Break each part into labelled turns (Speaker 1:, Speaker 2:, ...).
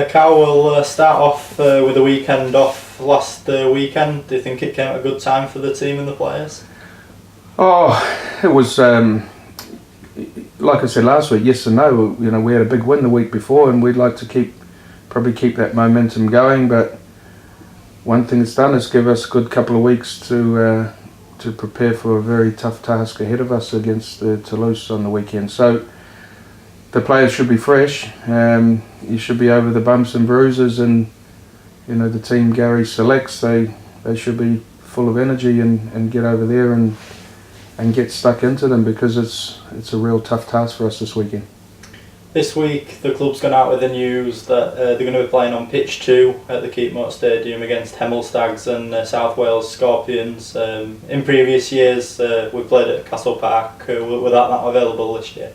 Speaker 1: Carl, will start off with a weekend off last weekend. Do you think it came at a good time for the team and the players?
Speaker 2: Oh, it was, like I said last week, yes and no. You know, we had a big win the week before and we'd like to probably keep that momentum going, but one thing it's done is give us a good couple of weeks to prepare for a very tough task ahead of us against Toulouse on the weekend. So the players should be fresh. You should be over the bumps and bruises, and you know the team Gary selects, they should be full of energy and get over there and get stuck into them, because it's a real tough task for us this weekend. This week
Speaker 1: the club's gone out with the news that they're going to be playing on pitch 2 at the Keepmoat Stadium against Hemel Stags and South Wales Scorpions. In previous years we played at Castle Park. Were that not available this year?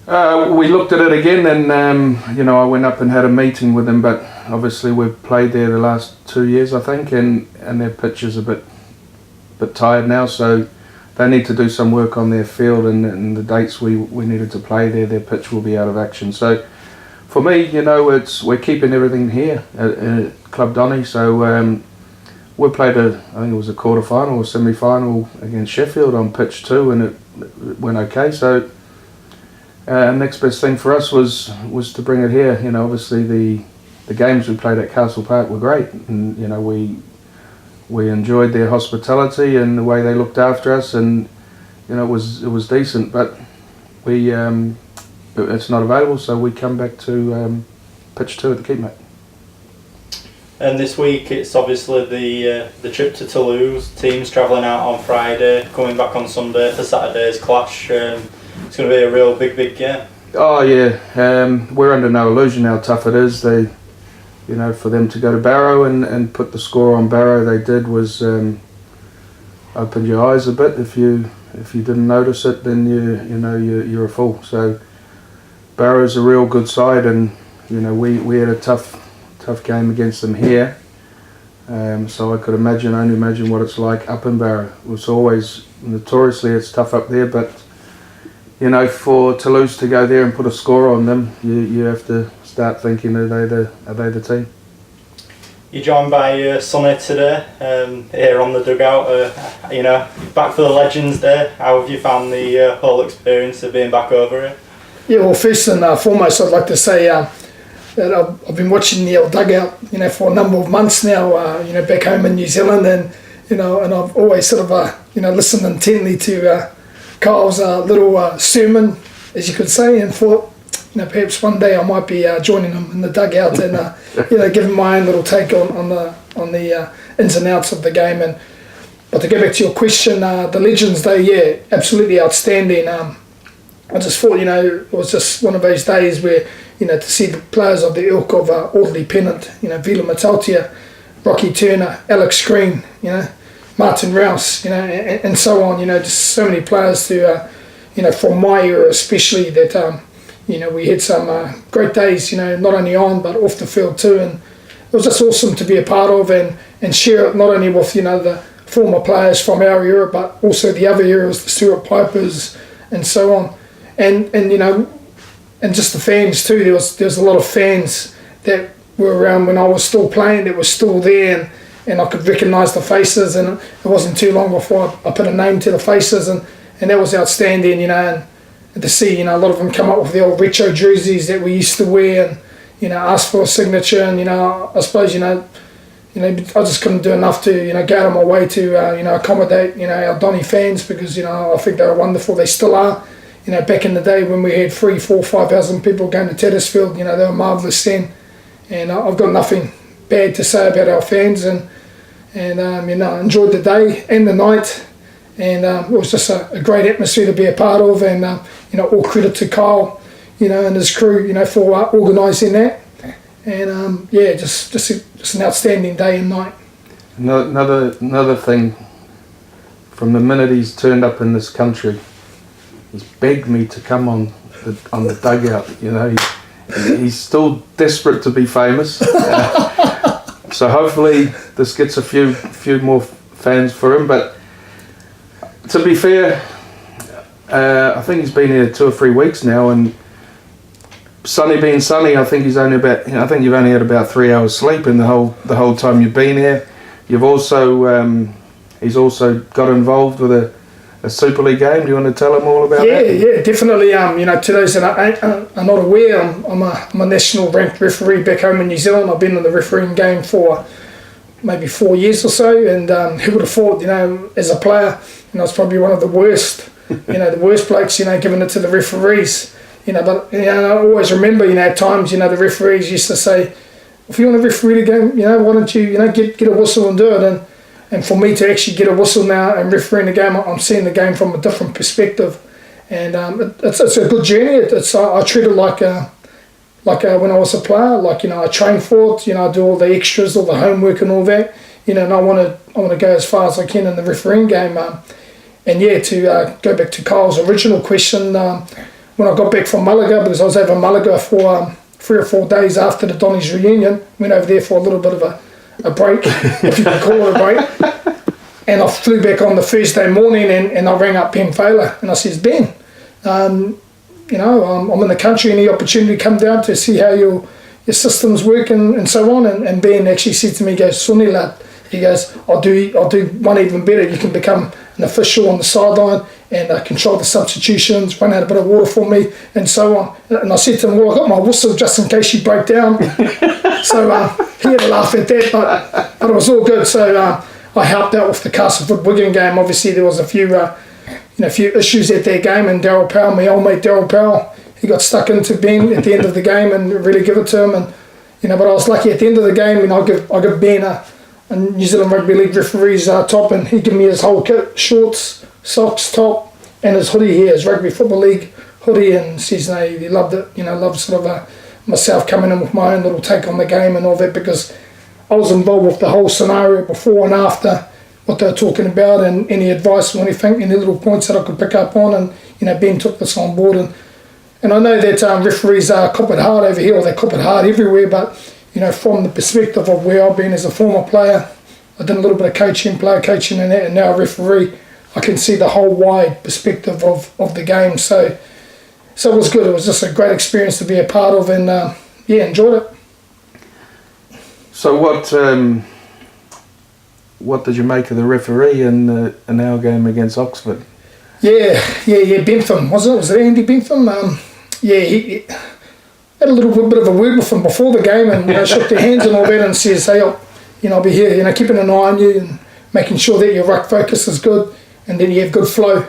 Speaker 2: We looked at it again, and you know, I went up and had a meeting with them, but obviously we've played there the last 2 years, I think, and their pitch is a bit tired now, so they need to do some work on their field, and the dates we needed to play there, their pitch will be out of action. So for me, you know, we're keeping everything here at Club Donny. So we played I think it was a quarter-final or semi-final against Sheffield on pitch 2, and it went okay. So next best thing for us was to bring it here. You know, obviously the games we played at Castle Park were great, and you know, we enjoyed their hospitality and the way they looked after us, and you know, it was decent, but it's not available, so we come back to pitch 2 at the Keepmoat.
Speaker 1: And this week it's obviously the trip to Toulouse. Teams travelling out on Friday, coming back on Sunday for Saturday's clash. It's going to be a real big game. Oh
Speaker 2: yeah, we're under no illusion how tough it is. You know, for them to go to Barrow and put the score on Barrow, they did was opened your eyes a bit. If you didn't notice it, then you're a fool. So Barrow's a real good side, and you know, we had a tough game against them here. So I could only imagine what it's like up in Barrow. It's always notoriously it's tough up there, but you know, for Toulouse to go there and put a score on them, you have to start thinking, are they the team?
Speaker 1: You're joined by Sonny today, here on the Dugout. You know, back for the Legends Day. How have you found the whole experience of being back over here?
Speaker 3: Yeah, well, first and foremost, I'd like to say that I've been watching the old Dugout, you know, for a number of months now. You know, back home in New Zealand, and you know, and I've always sort of you know, listened intently to Carl's little sermon, as you could say, and thought, you know, perhaps one day I might be joining him in the dugout and you know, giving my own little take on the ins and outs of the game. But to go back to your question, the Legends Day, yeah, absolutely outstanding. I just thought, you know, it was just one of those days where, you know, to see the players of the ilk of Audley Pennant, you know, Vila Matautia, Rocky Turner, Alex Green, you know, Martin Rouse, you know, and so on, you know, just so many players to, you know, from my era especially, that, you know, we had some great days, you know, not only on but off the field too, and it was just awesome to be a part of and share it not only with, you know, the former players from our era, but also the other eras, the Stuart Pipers and so on, and you know, and just the fans too. There was a lot of fans that were around when I was still playing, that were still there, and I could recognise the faces, and it wasn't too long before I put a name to the faces, and that was outstanding, you know, and to see, you know, a lot of them come up with the old retro jerseys that we used to wear, and you know, ask for a signature, and you know, I suppose, you know, I just couldn't do enough to, you know, go out of my way to you know, accommodate, you know, our Donny fans, because, you know, I think they were wonderful. They still are. You know, back in the day when we had 3,000, 4,000, 5,000 people going to Tattersfield, you know, they were marvellous then, and I've got nothing bad to say about our fans, and you know, I enjoyed the day and the night, and it was just a great atmosphere to be a part of, and you know, all credit to Kyle, you know, and his crew, you know, for organising that, and yeah, just an outstanding day and night.
Speaker 2: Another thing, from the minute he's turned up in this country, he's begged me to come on the dugout. You know, he's still desperate to be famous. So hopefully this gets a few more fans for him. But to be fair, I think he's been here 2 or 3 weeks now, and Sonny being Sonny, I think you've only had about 3 hours sleep in the whole time you've been here. You've also he's also got involved with a Super League game. Do you want to tell him all about that?
Speaker 3: Yeah, definitely. To those that are not aware, I'm a national ranked referee back home in New Zealand. I've been in the refereeing game for maybe 4 years or so, and who would have thought, as a player, it's probably one of the worst, the worst blokes, giving it to the referees, but I always remember, at times, the referees used to say, if you want to referee the game, why don't you, get a whistle and do it, and for me to actually get a whistle now and refereeing the game, I'm seeing the game from a different perspective, and it's a good journey. I treat it like when I was a player, I train for it, I do all the extras, all the homework and all that, and I want to go as far as I can in the refereeing game. To go back to Kyle's original question, when I got back from Malaga, because I was over in Malaga for 3 or 4 days after the Donnies reunion, went over there for a little bit of a break, if you can call it a break, and I flew back on the Thursday morning, and I rang up Ben Fowler, and I says, Ben, I'm in the country, any opportunity to come down to see how your systems work and so on, and Ben actually said to me, he goes, Sonny lad, he goes, I'll do one even better. You can become an official on the sideline and control the substitutions, run out a bit of water for me and so on. And I said to him, well, I got my whistle just in case you break down. So he had a laugh at that, but it was all good. So I helped out with the Castleford-Wigan game. Obviously there was a few issues at that game, and Darryl Powell, my old mate Darryl Powell, he got stuck into Ben at the end of the game and really give it to him. And but I was lucky at the end of the game, I give Ben a New Zealand Rugby League referee's top, and he gave me his whole kit, shorts, socks, top, and his hoodie here, his Rugby Football League hoodie, and says he loved it, loved sort of myself coming in with my own little take on the game and all that, because I was involved with the whole scenario before and after, what they were talking about, and any advice or anything, any little points that I could pick up on, and Ben took this on board, and I know that referees are cop it hard over here, or they cop it hard everywhere, but from the perspective of where I've been as a former player, I did a little bit of coaching, player coaching and that, and now a referee, I can see the whole wide perspective of the game, so it was good. It was just a great experience to be a part of, and enjoyed it.
Speaker 2: So what did you make of the referee in our game against Oxford?
Speaker 3: Yeah, Bentham, was it? Was it Andy Bentham? He had a little bit of a word with him before the game, and shook their hands and all that, and says, hey, I'll be here, keeping an eye on you and making sure that your ruck focus is good and then you have good flow.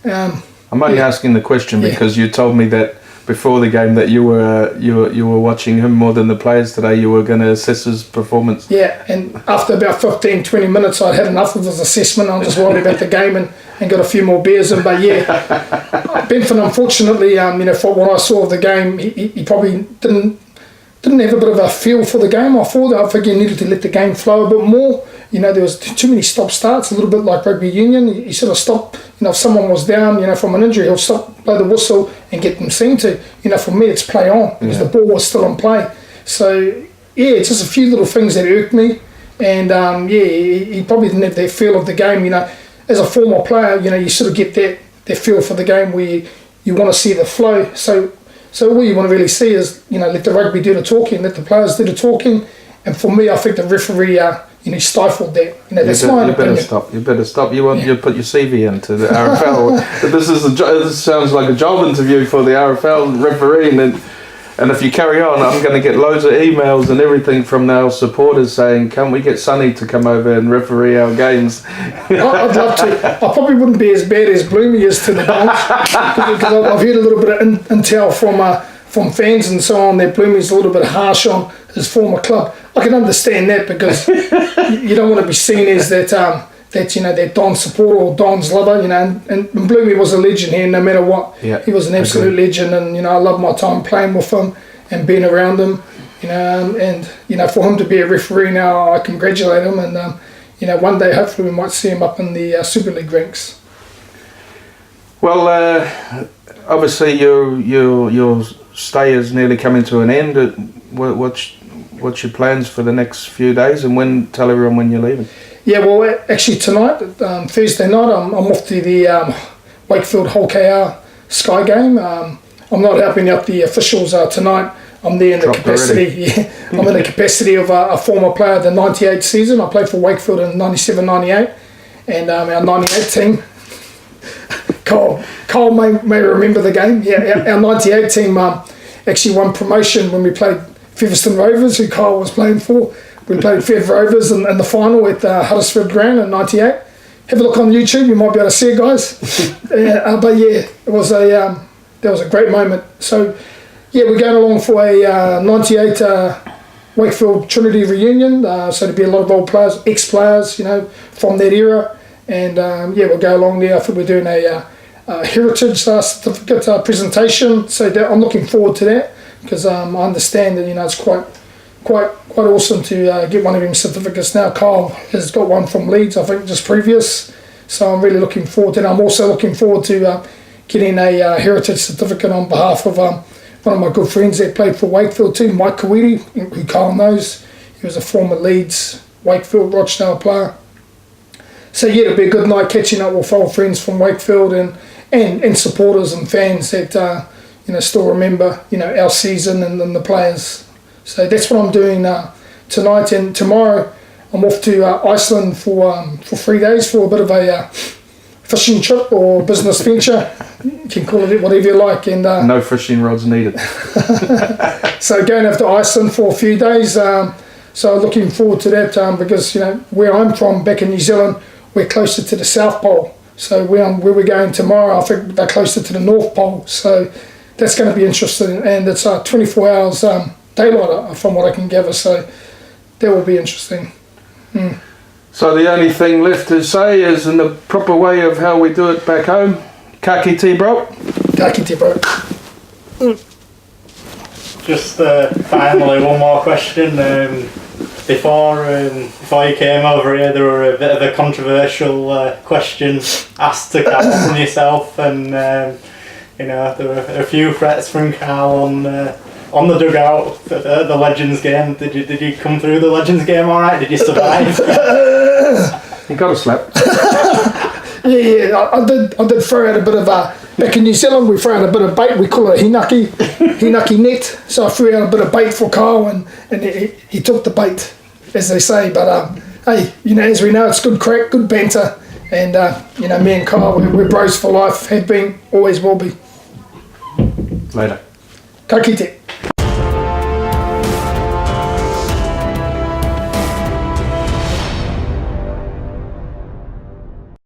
Speaker 2: I'm only asking the question because you told me that before the game that you were watching him more than the players today. You were going to assess his performance. Yeah, and after about 15-20 minutes, I'd had enough of his assessment. I was just worried about the game and got a few more beers in. But Benford, unfortunately, for what I saw of the game, he probably didn't have a bit of a feel for the game. I think he needed to let the game flow a bit more. There was too many stop-starts, a little bit like rugby union. He sort of stopped, if someone was down, from an injury, he'll stop, blow the whistle and get them seen to. For me, it's play on because the ball was still in play. So, it's just a few little things that irked me. And, he probably didn't have that feel of the game. As a former player, you sort of get that feel for the game where you want to see the flow. So all you want to really see is, let the rugby do the talking, let the players do the talking. And for me, I think the referee, stifled that. That's my opinion. You better stop. You put your CV into the RFL. This sounds like a job interview for the RFL referee, and if you carry on, I'm going to get loads of emails and everything from our supporters saying, "Can we get Sonny to come over and referee our games?"
Speaker 3: I'd love to. I probably wouldn't be as bad as Bloomy is to the Dons, because I've heard a little bit of intel from fans and so on that Bloomy's a little bit harsh on his former club. I can understand that, because you don't want to be seen as that Don supporter or Don's lover, and Bloomy was a legend here no matter what. Yeah, he was an absolute legend, and I love my time playing with him and being around him, and for him to be a referee now, I congratulate him, and one day hopefully we might see him up in the Super League ranks.
Speaker 2: Well, obviously your stay is nearly coming to an end. What's your plans for the next few days, and tell everyone when you're leaving? Yeah, well, actually tonight, Thursday night, I'm off to the Wakefield Hull KR Sky game.
Speaker 3: I'm not helping out the officials tonight. I'm there in the capacity. I'm in the capacity of a former player of the '98 season. I played for Wakefield in '97, '98, and our '98 team. Cole may remember the game. Yeah, our '98 team actually won promotion when we played Featherston Rovers, who Kyle was playing for. We played Feather Rovers in the final at Huddersfield Ground in '98. Have a look on YouTube. You might be able to see it, guys. But yeah, it was that was a great moment. So. Yeah, we're going along for a '98 Wakefield Trinity reunion. So there'll be a lot of old players, ex-players, from that era. And we'll go along there. I think we're doing a heritage certificate presentation. So I'm looking forward to that because I understand that it's quite awesome to get one of them certificates now. Kyle has got one from Leeds, I think, just previous. So I'm really looking forward to it. I'm also looking forward to getting a heritage certificate on behalf of one of my good friends that played for Wakefield too, Mike Kawiti, who Kyle knows. He was a former Leeds, Wakefield, Rochdale player. So yeah, it'll be a good night catching up with old friends from Wakefield and supporters and fans that still remember our season and the players. So that's what I'm doing tonight, and tomorrow I'm off to Iceland for 3 days for a bit of a fishing trip or business venture. You can call it whatever you like. And
Speaker 2: no fishing rods needed.
Speaker 3: So going over to Iceland for a few days. So looking forward to that because where I'm from back in New Zealand, we're closer to the South Pole. So where we're going tomorrow, I think they're closer to the North Pole. So that's going to be interesting, and it's 24 hours daylight from what I can gather. So that will be interesting.
Speaker 2: So the only thing left to say is in the proper way of how we do it back home. Ka kite, bro.
Speaker 3: Ka kite, bro.
Speaker 1: Just finally, one more question. Before you came over here, there were a bit of a controversial question asked to Cal from yourself, and there were a few threats from Cal on the dugout at the Legends game. Did you come through the Legends game all right? Did you survive?
Speaker 2: You got a slap.
Speaker 3: Yeah, I did throw out a bit of back in New Zealand we throw out a bit of bait. We call it a hinaki net. So I threw out a bit of bait for Kyle, and he took the bait, as they say. But hey, as we know, it's good crack, good banter, and me and Kyle, we're bros for life. Have been, always will be.
Speaker 2: Later.
Speaker 3: Ka kite.